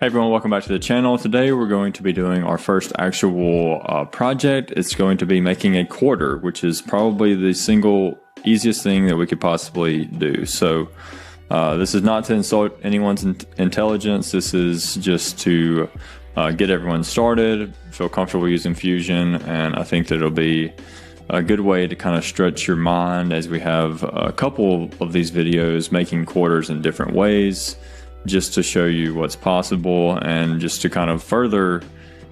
Hey everyone, welcome back to the channel. Today we're going to be doing our first actual project. It's going to be making a quarter, which is probably the single easiest thing that we could possibly do. So this is not to insult anyone's intelligence. This is just to get everyone started, feel comfortable using Fusion, and I think that it'll be a good way to kind of stretch your mind as we have a couple of these videos making quarters in different ways, just to show you what's possible and just to kind of further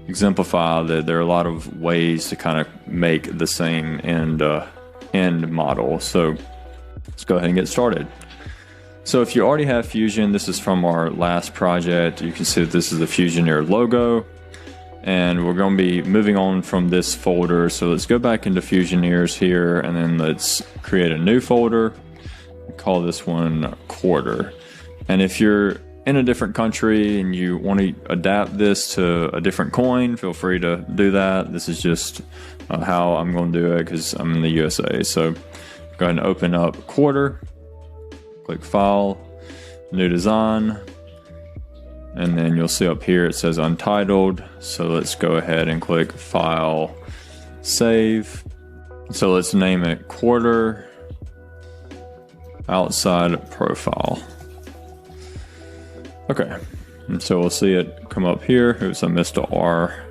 exemplify that there are a lot of ways to kind of make the same end model. So let's go ahead and get started. So if you already have Fusion, this is from our last project. You can see that this is the Fusioneer logo, and we're going to be moving on from this folder. So let's go back into Fusioneers here, and then let's create a new folder. Call this one quarter. And if you're in a different country and you want to adapt this to a different coin, feel free to do that. This is just how I'm going to do it because I'm in the USA. So go ahead and open up quarter, click File, New Design, and then you'll see up here it says Untitled. So let's go ahead and click File, Save. So let's name it Quarter Outside Profile. Okay, and so we'll see it come up here. Oops, I missed a R.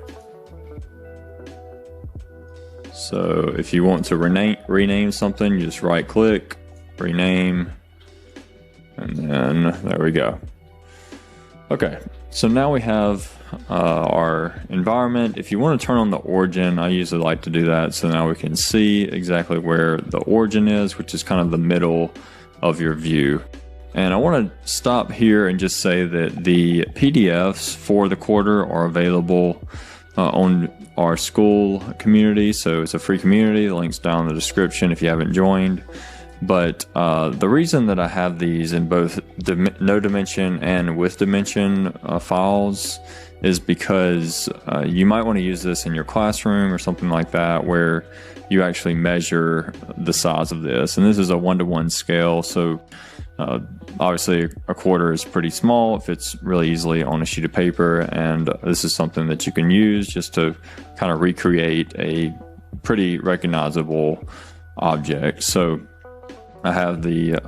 So if you want to rename something, you just right click, rename, and then there we go. Okay, so now we have our environment. If you want to turn on the origin, I usually like to do that so now we can see exactly where the origin is, which is kind of the middle of your view. And I want to stop here and just say that the PDFs for the quarter are available on our school community. So it's a free community. The link's down in the description if you haven't joined. But the reason that I have these in both no dimension and with dimension files is because you might want to use this in your classroom or something like that where you actually measure the size of this. And this is a 1-to-1 scale. So obviously a quarter is pretty small. It fits really easily on a sheet of paper, and this is something that you can use just to kind of recreate a pretty recognizable object. So I have the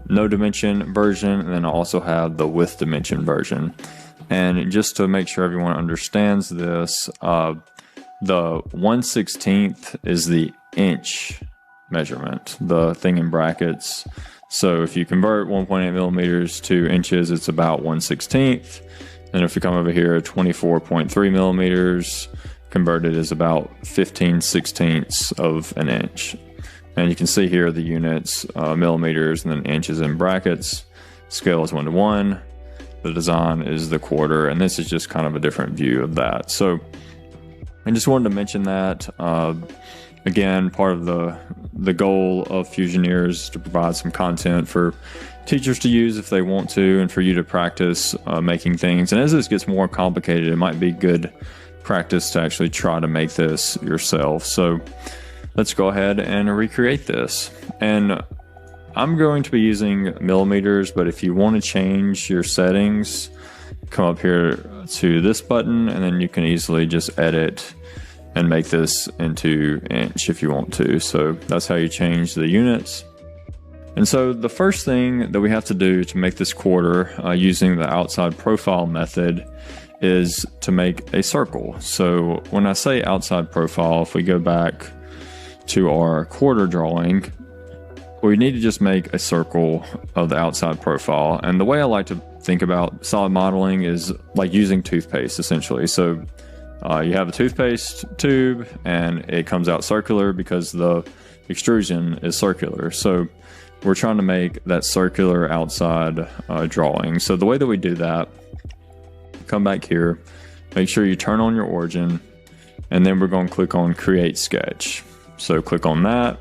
no dimension version, and then I also have the with dimension version. And just to make sure everyone understands this, the 1/16 is the inch measurement, the thing in brackets. So if you convert 1.8 millimeters to inches, it's about 1/16. And if you come over here, 24.3 millimeters converted is about 15/16 of an inch. And you can see here the units, millimeters, and then inches in brackets. Scale is 1-to-1. The design is the quarter, and this is just kind of a different view of that. So I just wanted to mention that. Again, part of the goal of Fusioneers is to provide some content for teachers to use if they want to, and for you to practice making things. And as this gets more complicated, it might be good practice to actually try to make this yourself. So let's go ahead and recreate this. And I'm going to be using millimeters, but if you want to change your settings, come up here to this button, and then you can easily just edit and make this into inch if you want to. So that's how you change the units. And so the first thing that we have to do to make this quarter using the outside profile method is to make a circle. So when I say outside profile, if we go back to our quarter drawing, we need to just make a circle of the outside profile. And the way I like to think about solid modeling is like using toothpaste, essentially. So you have a toothpaste tube and it comes out circular because the extrusion is circular. So we're trying to make that circular outside drawing. So the way that we do that, come back here, make sure you turn on your origin, and then we're going to click on Create Sketch. So click on that.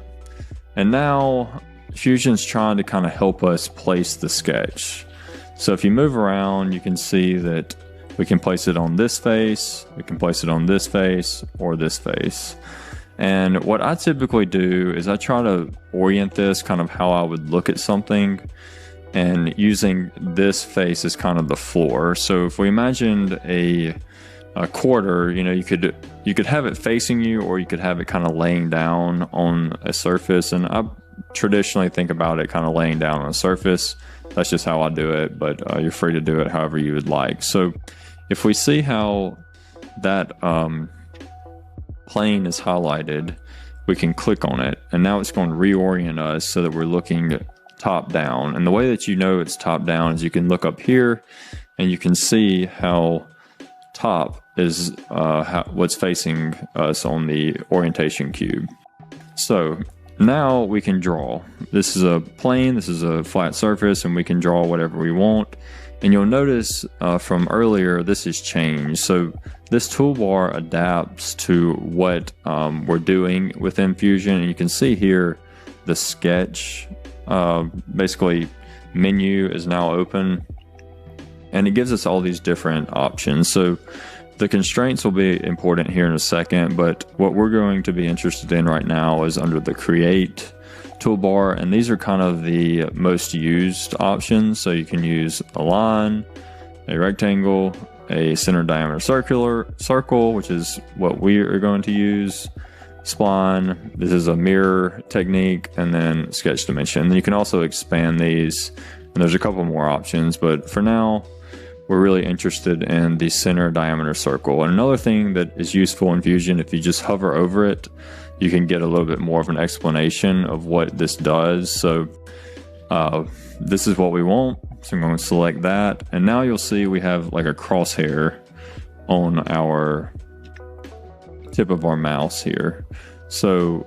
And now Fusion's trying to kind of help us place the sketch. So if you move around, you can see that we can place it on this face, we can place it on this face, or this face. And what I typically do is I try to orient this kind of how I would look at something. and using this face as kind of the floor. So if we imagined a quarter, you could have it facing you, or you could have it kind of laying down on a surface. And I traditionally think about it kind of laying down on a surface. That's just how I do it, but you're free to do it however you would like. So if we see how that plane is highlighted, we can click on it, and now it's going to reorient us so that we're looking top down. And the way that you know it's top down is you can look up here and you can see how top is what's facing us on the orientation cube. So now we can draw. This is a plane, this is a flat surface, and we can draw whatever we want. And you'll notice from earlier, this has changed. So this toolbar adapts to what we're doing within Fusion. And you can see here the sketch, basically menu is now open. And it gives us all these different options. So the constraints will be important here in a second, but what we're going to be interested in right now is under the Create toolbar, and these are kind of the most used options. So you can use a line, a rectangle, a center diameter circle, which is what we are going to use, spline, this is a mirror technique, and then sketch dimension. And you can also expand these, and there's a couple more options, but for now we're really interested in the center diameter circle. And another thing that is useful in Fusion, if you just hover over it, you can get a little bit more of an explanation of what this does. So this is what we want. So I'm going to select that. And now you'll see we have like a crosshair on our tip of our mouse here. So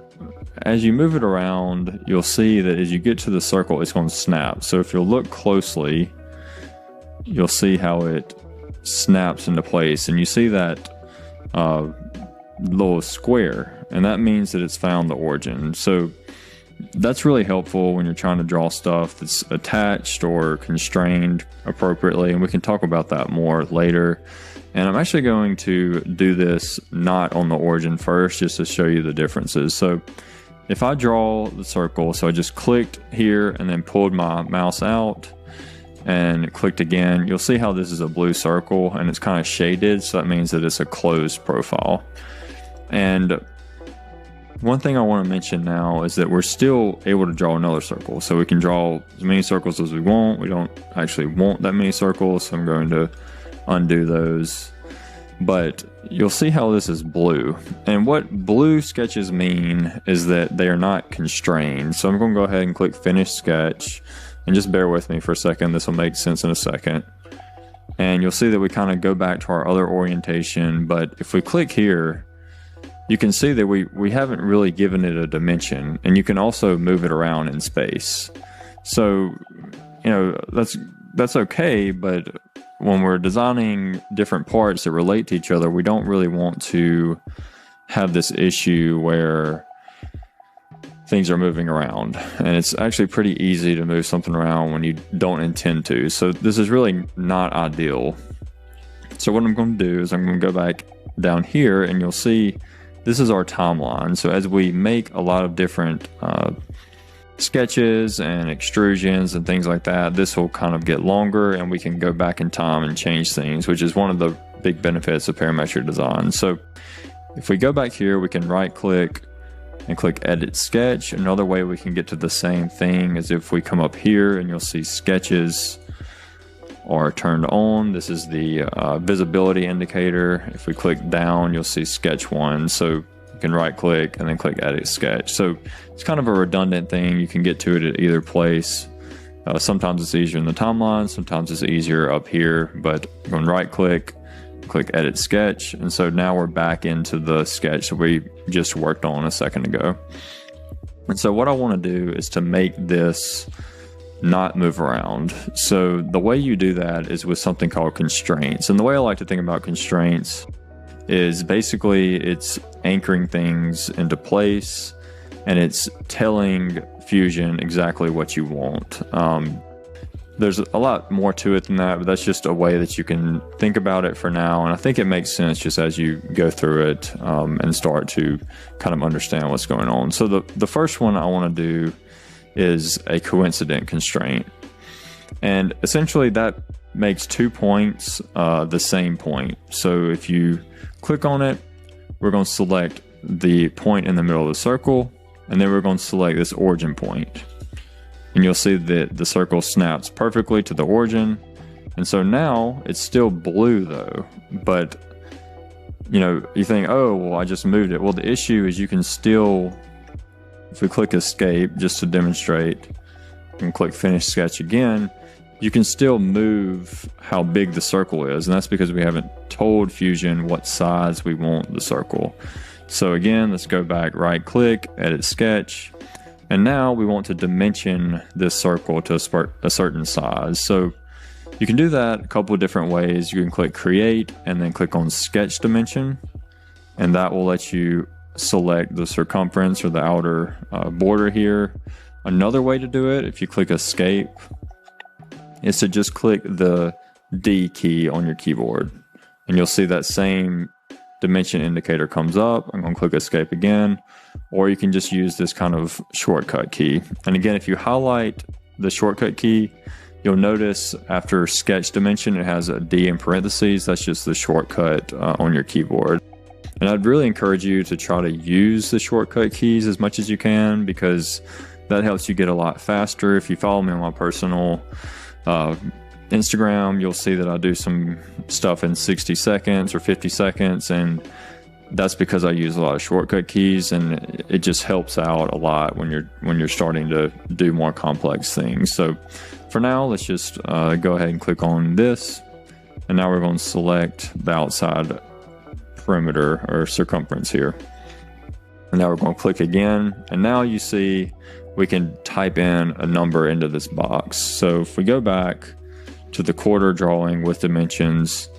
as you move it around, you'll see that as you get to the circle, it's going to snap. So if you'll look closely, you'll see how it snaps into place, and you see that little square, and that means that it's found the origin. So that's really helpful when you're trying to draw stuff that's attached or constrained appropriately, and we can talk about that more later. And I'm actually going to do this not on the origin first, just to show you the differences. So if I draw the circle, so I just clicked here and then pulled my mouse out and clicked again, you'll see how this is a blue circle and it's kind of shaded, so that means that it's a closed profile. And one thing I want to mention now is that we're still able to draw another circle. So we can draw as many circles as we want. We don't actually want that many circles, so I'm going to undo those. But you'll see how this is blue. And what blue sketches mean is that they are not constrained. So I'm going to go ahead and click Finish Sketch. And just bear with me for a second. This will make sense in a second. And you'll see that we kind of go back to our other orientation. But if we click here, you can see that we haven't really given it a dimension. And you can also move it around in space. So, that's okay, but when we're designing different parts that relate to each other, we don't really want to have this issue where things are moving around. And it's actually pretty easy to move something around when you don't intend to. So this is really not ideal. So what I'm going to do is I'm going to go back down here, and you'll see this is our timeline. So as we make a lot of different sketches and extrusions and things like that, this will kind of get longer, and we can go back in time and change things, which is one of the big benefits of parametric design. So if we go back here, we can right click and click Edit Sketch. Another way we can get to the same thing is if we come up here, and you'll see sketches are turned on. This is the visibility indicator. If we click down, you'll see Sketch 1. So you can right click and then click Edit Sketch. So it's kind of a redundant thing. You can get to it at either place. Sometimes it's easier in the timeline, sometimes it's easier up here, but I'm going to right click Edit Sketch. And so now we're back into the sketch that we just worked on a second ago. And so what I want to do is to make this not move around. So the way you do that is with something called constraints. And the way I like to think about constraints is basically it's anchoring things into place, and it's telling Fusion exactly what you want. There's a lot more to it than that, but that's just a way that you can think about it for now. And I think it makes sense just as you go through it and start to kind of understand what's going on. So the first one I want to do is a coincident constraint. And essentially that makes 2 points the same point. So if you click on it, we're going to select the point in the middle of the circle, and then we're going to select this origin point. And you'll see that the circle snaps perfectly to the origin. And so now it's still blue though, but you think, oh, well, I just moved it. Well, the issue is you can still, if we click escape just to demonstrate and click finish sketch again, you can still move how big the circle is. And that's because we haven't told Fusion what size we want the circle. So again, let's go back, right click, edit sketch. And now we want to dimension this circle to a certain size. So you can do that a couple of different ways. You can click create and then click on sketch dimension. And that will let you select the circumference or the outer border here. Another way to do it, if you click escape, is to just click the D key on your keyboard. And you'll see that same dimension indicator comes up. I'm going to click escape again. Or you can just use this kind of shortcut key. And again, if you highlight the shortcut key, you'll notice after sketch dimension, it has a D in parentheses. That's just the shortcut on your keyboard. And I'd really encourage you to try to use the shortcut keys as much as you can, because that helps you get a lot faster. If you follow me on my personal Instagram, you'll see that I do some stuff in 60 seconds or 50 seconds. And that's because I use a lot of shortcut keys, and it just helps out a lot when you're starting to do more complex things. So for now, let's just go ahead and click on this. And now we're going to select the outside perimeter or circumference here. And now we're going to click again. And now you see we can type in a number into this box. So if we go back to the quarter drawing with dimensions,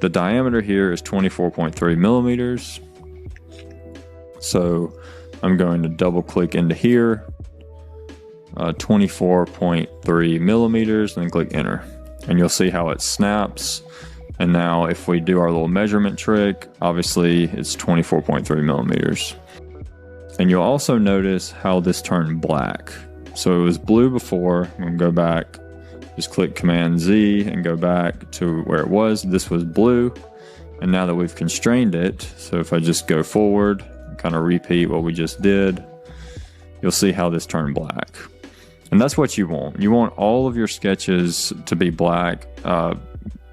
the diameter here is 24.3 millimeters. So I'm going to double click into here, 24.3 millimeters, and then click enter. And you'll see how it snaps. And now if we do our little measurement trick, obviously it's 24.3 millimeters. And you'll also notice how this turned black. So it was blue before. I'm going to go back, just click Command Z and go back to where it was. This was blue. And now that we've constrained it, so if I just go forward, kind of repeat what we just did, you'll see how this turned black. And that's what you want. You want all of your sketches to be black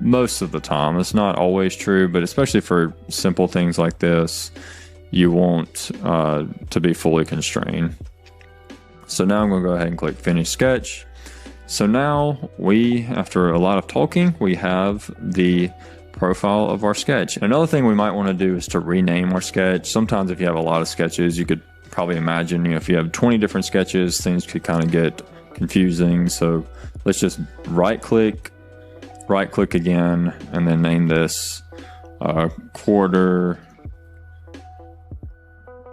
most of the time. It's not always true, but especially for simple things like this, you want to be fully constrained. So now I'm going to go ahead and click Finish Sketch. So now after a lot of talking, we have the profile of our sketch. Another thing we might want to do is to rename our sketch. Sometimes if you have a lot of sketches, you could probably imagine, if you have 20 different sketches, things could kind of get confusing. So let's just right click again, and then name this quarter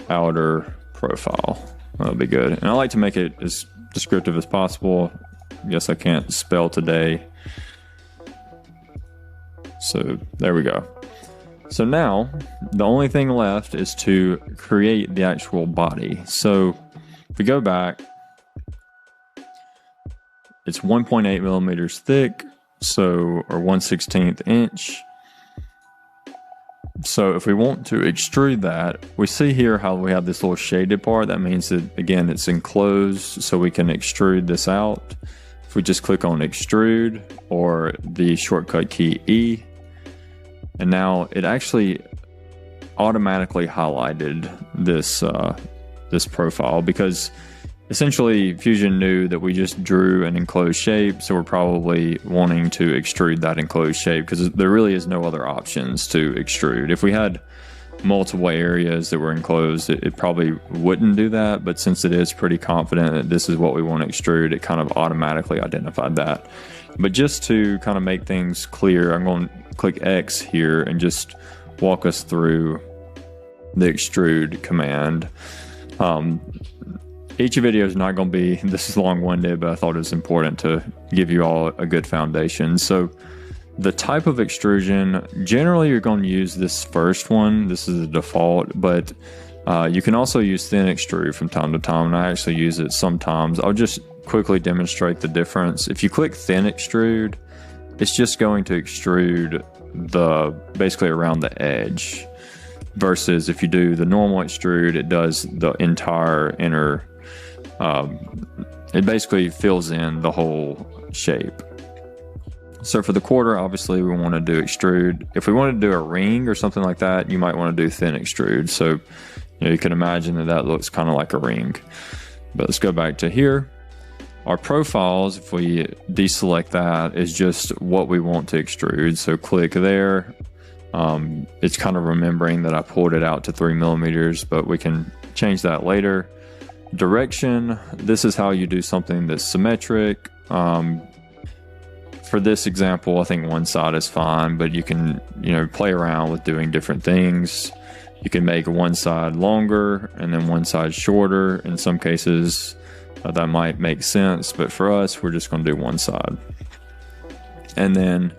outer profile. That'll be good. And I like to make it as descriptive as possible. Yes, I can't spell today. So there we go. So now the only thing left is to create the actual body. So if we go back, it's 1.8 millimeters thick, or 1/16 inch. So if we want to extrude that, we see here how we have this little shaded part. That means that, again, it's enclosed, so we can extrude this out. If we just click on extrude or the shortcut key E, and now it actually automatically highlighted this profile, because essentially Fusion knew that we just drew an enclosed shape, so we're probably wanting to extrude that enclosed shape, because there really is no other options to extrude. If we had multiple areas that were enclosed, it probably wouldn't do that, but since it is pretty confident that this is what we want to extrude, it kind of automatically identified that. But just to kind of make things clear, I'm going to click X here and just walk us through the extrude command. Each video is not going to be this long-winded, but I thought it was important to give you all a good foundation. So the type of extrusion, generally you're going to use this first one. This is the default, but you can also use thin extrude from time to time, and I actually use it sometimes. I'll just quickly demonstrate the difference. If you click thin extrude, it's just going to extrude basically around the edge, versus if you do the normal extrude, it does the entire inner, it basically fills in the whole shape. So for the quarter, obviously we want to do extrude. If we want to do a ring or something like that, you might want to do thin extrude. So you can imagine that looks kind of like a ring. But let's go back to here. Our profiles, if we deselect that, is just what we want to extrude. So click there. It's kind of remembering that I pulled it out to 3 millimeters, but we can change that later. Direction, this is how you do something that's symmetric. For this example, I think one side is fine, but you can, play around with doing different things. You can make one side longer and then one side shorter. In some cases, that might make sense, but for us, we're just going to do one side. And then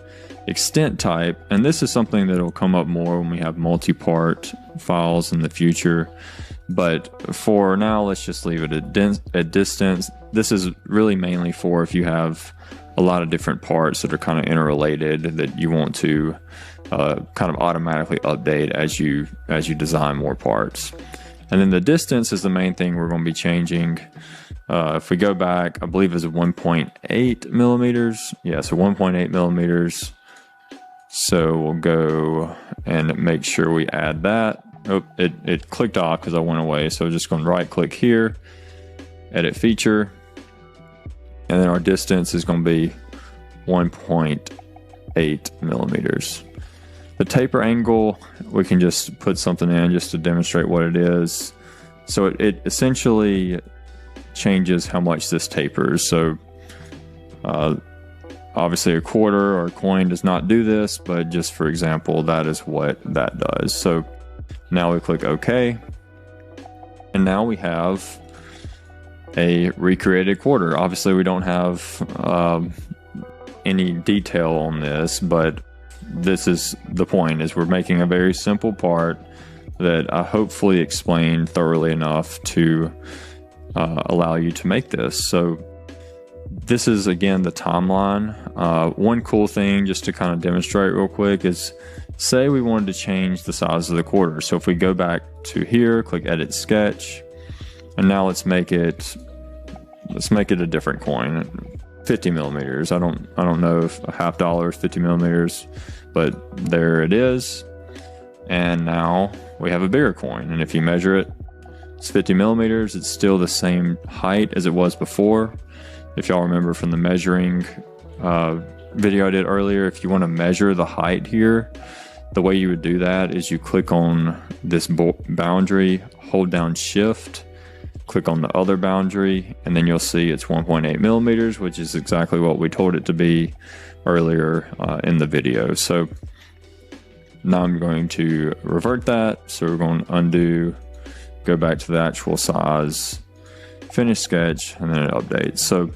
extent type, and this is something that will come up more when we have multi-part files in the future. But for now, let's just leave it at distance. This is really mainly for if you have a lot of different parts that are kind of interrelated that you want to kind of automatically update as you design more parts. And then the distance is the main thing we're going to be changing. If we go back, I believe it's 1.8 millimeters. Yeah, so 1.8 millimeters. So we'll go and make sure we add that. Oh, it clicked off because I went away. So just going to right click here, edit feature. And then our distance is going to be 1.8 millimeters. The taper angle, we can just put something in just to demonstrate what it is. So it essentially changes how much this tapers. So obviously a quarter or a coin does not do this, but just for example, that is what that does. So now we click OK. And now we have a recreated quarter. Obviously we don't have any detail on this, but this is the point, is we're making a very simple part that I hopefully explained thoroughly enough to allow you to make this. So this is, again, the timeline. One cool thing just to kind of demonstrate real quick is, say we wanted to change the size of the quarter. So if we go back to here, click edit sketch, and now let's make it a different coin. 50 millimeters. I don't know if a $50 is 50 millimeters, but there it is. And now we have a bigger coin. And if you measure it, it's 50 millimeters. It's still the same height as it was before. If y'all remember from the measuring video I did earlier, if you want to measure the height here, the way you would do that is you click on this boundary, hold down shift, click on the other boundary, and then you'll see it's 1.8 millimeters, which is exactly what we told it to be earlier in the video. So now I'm going to revert that. So we're going to undo, go back to the actual size, finish sketch, and then it updates. So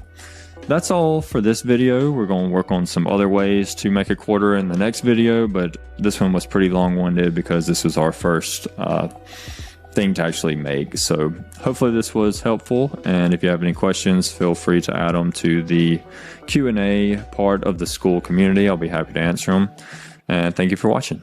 that's all for this video. We're going to work on some other ways to make a quarter in the next video, but this one was pretty long-winded because this was our first thing to actually make. So hopefully this was helpful, and if you have any questions, feel free to add them to the Q&A part of the school community. I'll be happy to answer them, and thank you for watching.